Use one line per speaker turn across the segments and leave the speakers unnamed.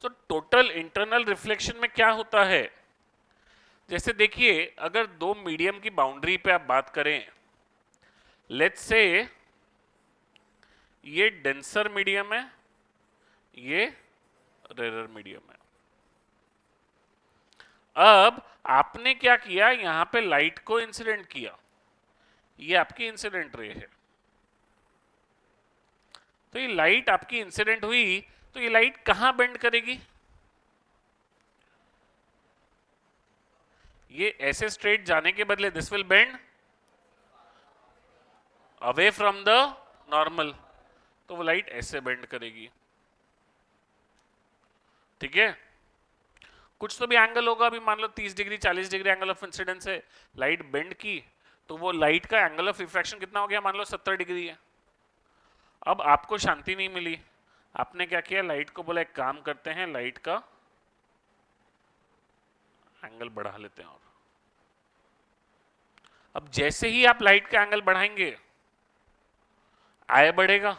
तो total internal reflection में क्या होता है, जैसे देखिए अगर दो मीडियम की बाउंड्री पे आप बात करें, लेट्स से ये डेंसर मीडियम है, ये रेरर मीडियम है। अब आपने क्या किया, यहां पे लाइट को इंसिडेंट किया, ये आपकी इंसिडेंट रे है। तो ये लाइट आपकी इंसिडेंट हुई, तो ये लाइट कहां बेंड करेगी, ये ऐसे स्ट्रेट जाने के बदले this will bend away from the normal, तो वो लाइट ऐसे बेंड करेगी। ठीक है, कुछ तो भी एंगल होगा, अभी मान लो 30 degree 40 degree angle of incidence है, लाइट बेंड की, तो वो लाइट का एंगल ऑफ रिफ्रैक्शन कितना हो गया, मान लो 70 डिग्री है। अब आपको शांति नहीं मिली, आपने क्या किया, लाइट को बोला एक काम करते हैं, लाइट का एंगल बढ़ा लेते हैं। और अब जैसे ही आप लाइट का एंगल बढ़ाएंगे, आय बढ़ेगा,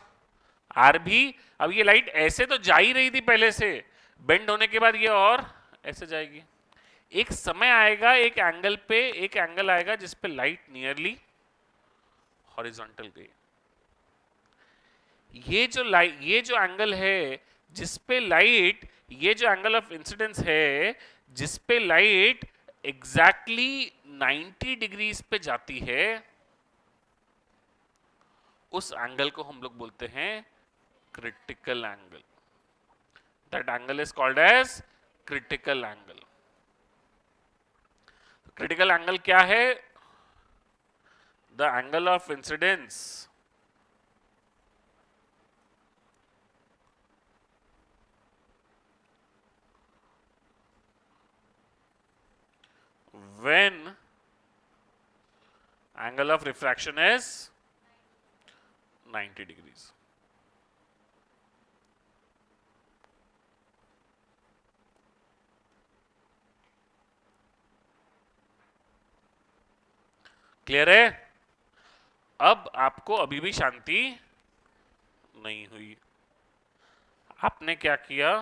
आर भी। अब ये लाइट ऐसे तो जा ही रही थी पहले से, बेंड होने के बाद ये और ऐसे जाएगी। एक समय आएगा, एक एंगल पे एक एंगल आएगा जिस पे लाइट नियरली हॉरिजॉन्टल गई। ये जो एंगल है जिस पे लाइट, ये जो एंगल ऑफ इंसिडेंस है जिस पे लाइट एग्जैक्टली 90 डिग्रीज पे जाती है, उस एंगल को हम लोग बोलते हैं critical angle. That angle is called as critical angle. Critical angle क्या है, the angle of incidence when angle of refraction is 90 degrees. Clear है, अब आपको अभी भी शांति नहीं हुई। आपने क्या किया,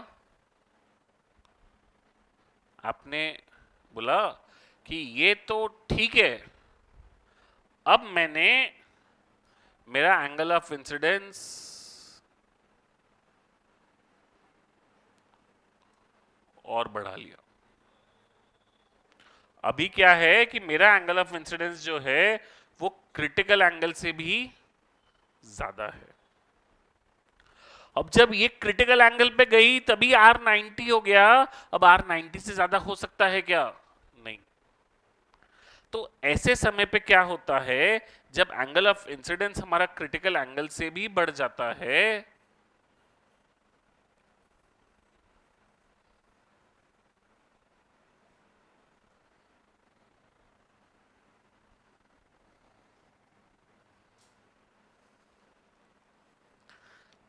आपने बोला कि ये तो ठीक है, अब मैंने मेरा एंगल ऑफ इंसिडेंस और बढ़ा लिया। अभी क्या है कि मेरा एंगल ऑफ इंसिडेंस जो है वो क्रिटिकल एंगल से भी ज्यादा है। अब जब ये क्रिटिकल एंगल पे गई तभी आर 90 हो गया, अब आर 90 से ज्यादा हो सकता है क्या, नहीं। तो ऐसे समय पे क्या होता है, जब एंगल ऑफ इंसिडेंस हमारा क्रिटिकल एंगल से भी बढ़ जाता है,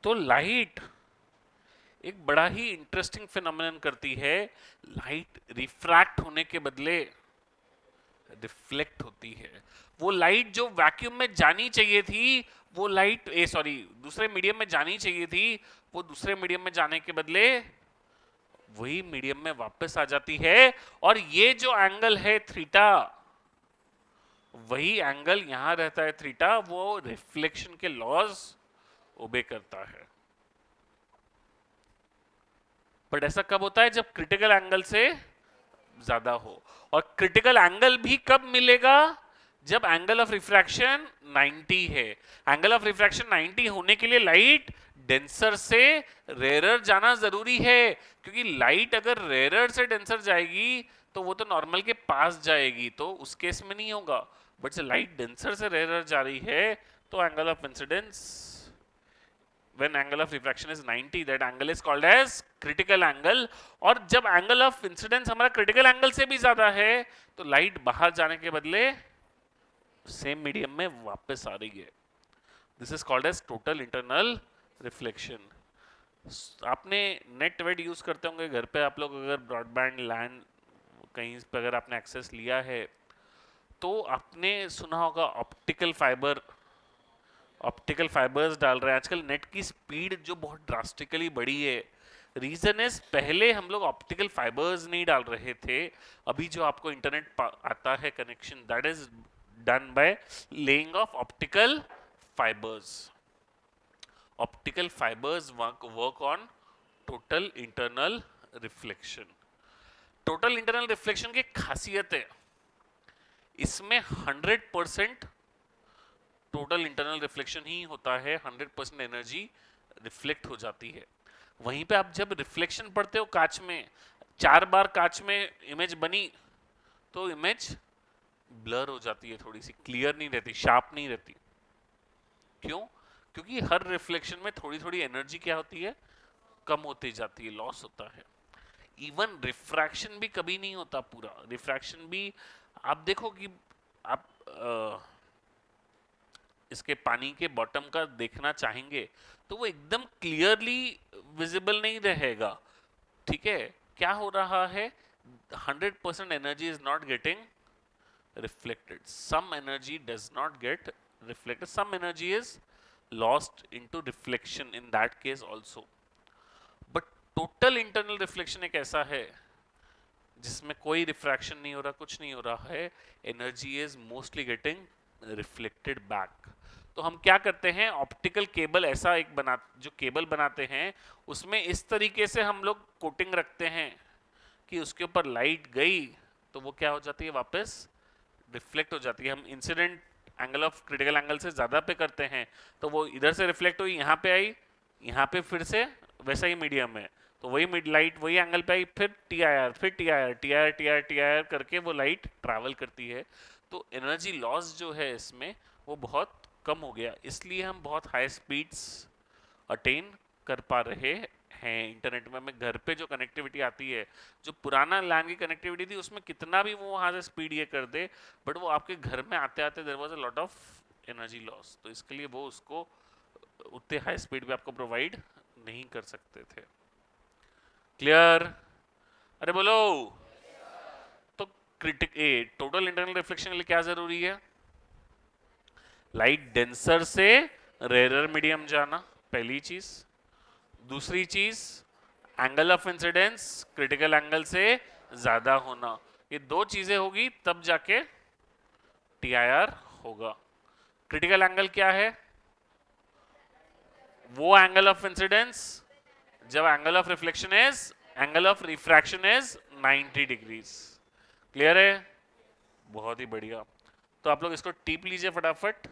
तो लाइट एक बड़ा ही इंटरेस्टिंग फिनोमेनन करती है। लाइट रिफ्रैक्ट होने के बदले रिफ्लेक्ट होती है। वो लाइट जो वैक्यूम में जानी चाहिए थी, वो लाइट दूसरे मीडियम में जानी चाहिए थी, वो दूसरे मीडियम में जाने के बदले वही मीडियम में वापस आ जाती है। और ये जो एंगल है थीटा, वही एंगल यहां रहता है थीटा, वो रिफ्लेक्शन के लॉज ओबे करता है। बट ऐसा कब होता है, जब क्रिटिकल एंगल से ज्यादा हो। और क्रिटिकल एंगल भी कब मिलेगा, जब एंगल ऑफ रिफ्रैक्शन 90 है। एंगल ऑफ रिफ्रैक्शन 90 होने के लिए लाइट डेंसर से रेरर जाना जरूरी है, क्योंकि लाइट अगर रेरर से डेंसर जाएगी तो वो तो नॉर्मल के पास जाएगी, तो उस केस में नहीं होगा। बट से लाइट डेंसर से रेरर जा रही है, तो angle of incidence when angle of refraction is 90, that angle is called as critical angle। और जब एंगल ऑफ इंसिडेंस हमारा क्रिटिकल एंगल से भी ज्यादा है, तो लाइट बाहर जाने के बदले सेम मीडियम में वापस आ रही है। This is called as total internal reflection. आपने नेट वेट यूज करते होंगे घर पे, आप लोग अगर ब्रॉडबैंड लैंड कहीं पे अगर आपने एक्सेस लिया है, तो आपने सुना होगा ऑप्टिकल फाइबर्स डाल रहे हैं आजकल। नेट की स्पीड जो बहुत ड्रास्टिकली बढ़ी है, रीजन इज पहले हम लोग ऑप्टिकल फाइबर्स नहीं डाल रहे थे, अभी जो आपको इंटरनेट आता है connection, that is done by laying of optical fibres. Optical fibres work on total internal reflection. Total internal reflection की खासियत है इसमें 100% टोटल इंटरनल रिफ्लेक्शन ही होता है, 100% एनर्जी रिफ्लेक्ट हो जाती है. वहीं पे आप जब रिफ्लेक्शन पढ़ते हो कांच में, 4 बार कांच में इमेज बनी तो इमेज ब्लर हो जाती है, थोड़ी सी क्लियर नहीं रहती, शार्प नहीं रहती. क्यों? क्योंकि हर रिफ्लेक्शन में थोड़ी थोड़ी एनर्जी क्या होती है, कम होती जाती है, लॉस होता है. इवन रिफ्रैक्शन भी कभी नहीं होता पूरा. रिफ्रैक्शन भी आप देखो कि आप इसके पानी के बॉटम का देखना चाहेंगे तो वो एकदम क्लियरली विजिबल नहीं रहेगा. ठीक है, क्या हो रहा है, 100% energy is not getting reflected, some energy does not get reflected, some energy is lost into reflection in that case also. But total internal reflection एक ऐसा है जिसमें कोई रिफ्रैक्शन नहीं हो रहा, कुछ नहीं हो रहा है, energy is mostly getting reflected back. तो हम क्या करते हैं, ऑप्टिकल केबल ऐसा एक जो केबल बनाते हैं उसमें इस तरीके से हम लोग कोटिंग रखते हैं कि उसके ऊपर लाइट गई तो वो क्या हो जाती है, वापस रिफ्लेक्ट हो जाती है. हम incident angle of critical angle से ज़्यादा पे करते हैं तो वो इधर से रिफ्लेक्ट हुई, यहाँ पे आई, यहाँ पे फिर से वैसा ही मीडियम है तो वही मिड लाइट वही एंगल पे आई, फिर टी आई आर, फिर T I R, T I R, T I R, T I R करके वो लाइट ट्रैवल करती है. तो एनर्जी लॉस जो है इसमें वो बहुत कम हो गया, इसलिए हम बहुत हाई स्पीड्स अटेन कर पा रहे हैं इंटरनेट में. हमें घर पे जो कनेक्टिविटी आती है, जो पुराना लैंड की कनेक्टिविटी थी उसमें कितना भी वो वहाँ से स्पीड ये कर दे, बट वो आपके घर में आते आते there was a lot of energy loss. तो इसके लिए वो उसको उतने हाई स्पीड पे आपको प्रोवाइड नहीं कर सकते थे. क्लियर? अरे बोलो. तो टोटल इंटरनल रिफ्लेक्शन के लिए क्या जरूरी है, लाइट डेंसर से रेयर मीडियम जाना, पहली चीज. दूसरी चीज, angle of incidence critical angle से ज्यादा होना. ये दो चीजें होगी तब जाके टी आई आर होगा. क्रिटिकल एंगल क्या है, वो एंगल ऑफ इंसिडेंस जब angle of reflection is, angle of refraction is 90 degrees. Clear है? बहुत ही बढ़िया. तो आप लोग इसको टीप लीजिए फटाफट.